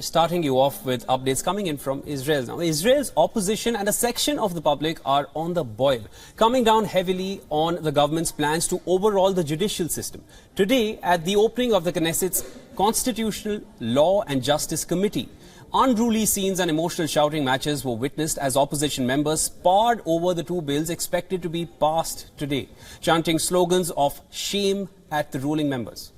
Starting you off with updates coming in from Israel. Now, Israel's opposition and a section of the public are on the boil, coming down heavily on the government's plans to overhaul the judicial system. Today, at the opening of the Knesset's Constitutional Law and Justice Committee, unruly scenes and emotional shouting matches were witnessed as opposition members sparred over the two bills expected to be passed today, chanting slogans of shame at the ruling members.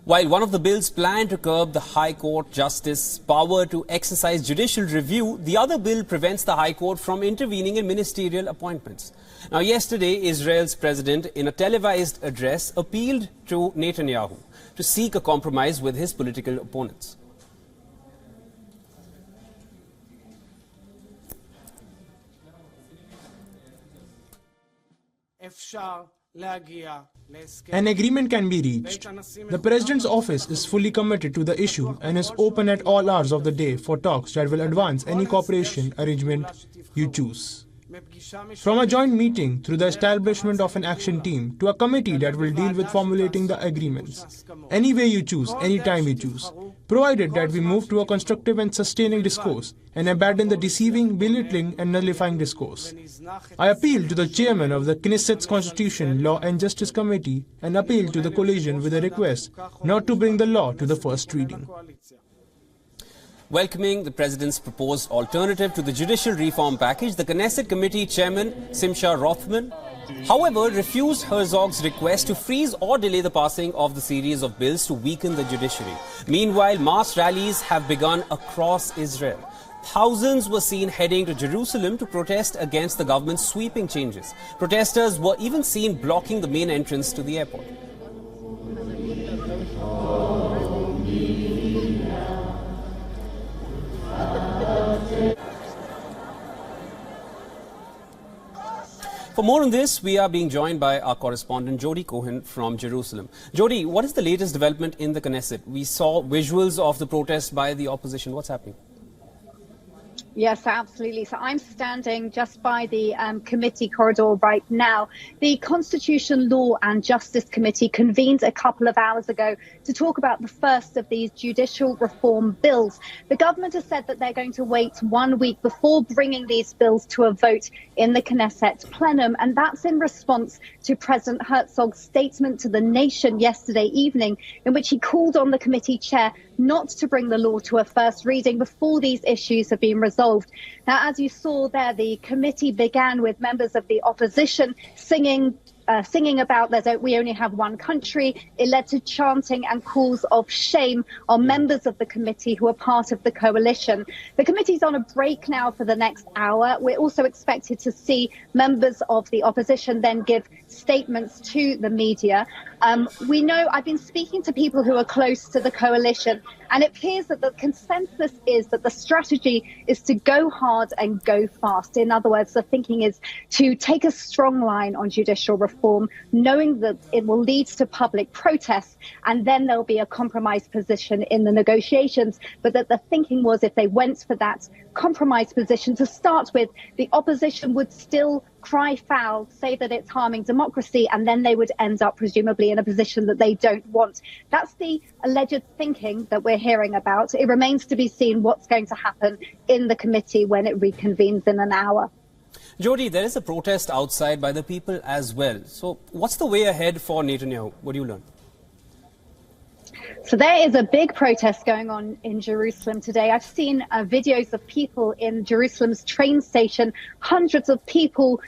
While one of the bills planned to curb the High Court Justice's power to exercise judicial review, the other bill prevents the High Court from intervening in ministerial appointments. Now, yesterday, Israel's president, in a televised address, appealed to Netanyahu to seek a compromise with his political opponents. An agreement can be reached. The President's office is fully committed to the issue and is open at all hours of the day for talks that will advance any cooperation arrangement you choose. From a joint meeting through the establishment of an action team to a committee that will deal with formulating the agreements. Any way you choose, any time you choose, provided that we move to a constructive and sustaining discourse and abandon the deceiving, belittling and nullifying discourse. I appeal to the chairman of the Knesset's Constitution, Law and Justice Committee and appeal to the coalition with a request not to bring the law to the first reading. Welcoming the President's proposed alternative to the judicial reform package, the Knesset Committee Chairman Simcha Rothman, however, refused Herzog's request to freeze or delay the passing of the series of bills to weaken the judiciary. Meanwhile, mass rallies have begun across Israel. Thousands were seen heading to Jerusalem to protest against the government's sweeping changes. Protesters were even seen blocking the main entrance to the airport. For more on this, we are being joined by our correspondent Jody Cohen from Jerusalem. Jody, what is the latest development in the Knesset? We saw visuals of the protest by the opposition. What's happening? Yes, absolutely. So I'm standing just by the committee corridor right now. The Constitution, Law and Justice Committee convened a couple of hours ago to talk about the first of these judicial reform bills. The government has said that they're going to wait 1 week before bringing these bills to a vote in the Knesset plenum. And that's in response to President Herzog's statement to the nation yesterday evening, in which he called on the committee chair not to bring the law to a first reading before these issues have been resolved. Now, as you saw there, the committee began with members of the opposition singing about we only have one country. It led to chanting and calls of shame on members of the committee who are part of the coalition. The committee's on a break now for the next hour. We're also expected to see members of the opposition then give statements to the media. We know, I've been speaking to people who are close to the coalition, and it appears that the consensus is that the strategy is to go hard and go fast. In other words, the thinking is to take a strong line on judicial reform, knowing that it will lead to public protests, and then there'll be a compromise position in the negotiations. But that the thinking was if they went for that compromise position to start with, the opposition would still cry foul, say that it's harming democracy, and then they would end up presumably in a position that they don't want. That's the alleged thinking that we're hearing about. It remains to be seen what's going to happen in the committee when it reconvenes in an hour. Jody, there is a protest outside by the people as well. So what's the way ahead for Netanyahu? What do you learn? So there is a big protest going on in Jerusalem today. I've seen videos of people in Jerusalem's train station, hundreds of people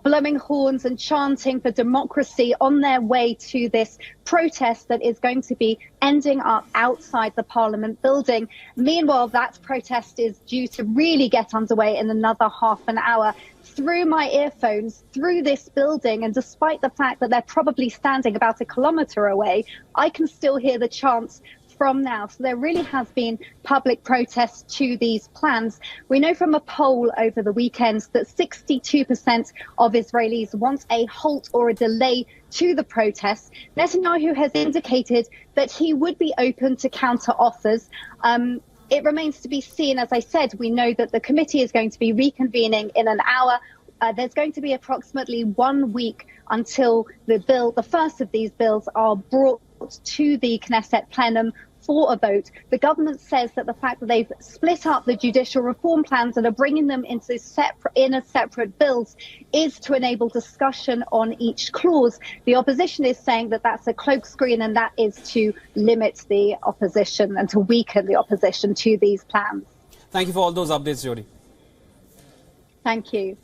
blowing horns and chanting for democracy on their way to this protest that is going to be ending up outside the Parliament building. Meanwhile, that protest is due to really get underway in another half an hour. Through my earphones, through this building, and despite the fact that they're probably standing about a kilometre away, I can still hear the chants from now. So there really has been public protest to these plans. We know from a poll over the weekend that 62% of Israelis want a halt or a delay to the protests. Netanyahu has indicated that he would be open to counter offers. It remains to be seen. As I said, we know that the committee is going to be reconvening in an hour. There's going to be approximately 1 week until the first of these bills are brought to the Knesset plenum for a vote. The government says that the fact that they've split up the judicial reform plans and are bringing them into separate bills is to enable discussion on each clause. The opposition is saying that that's a cloakscreen, and that is to limit the opposition and to weaken the opposition to these plans. Thank you for all those updates, Jody. Thank you.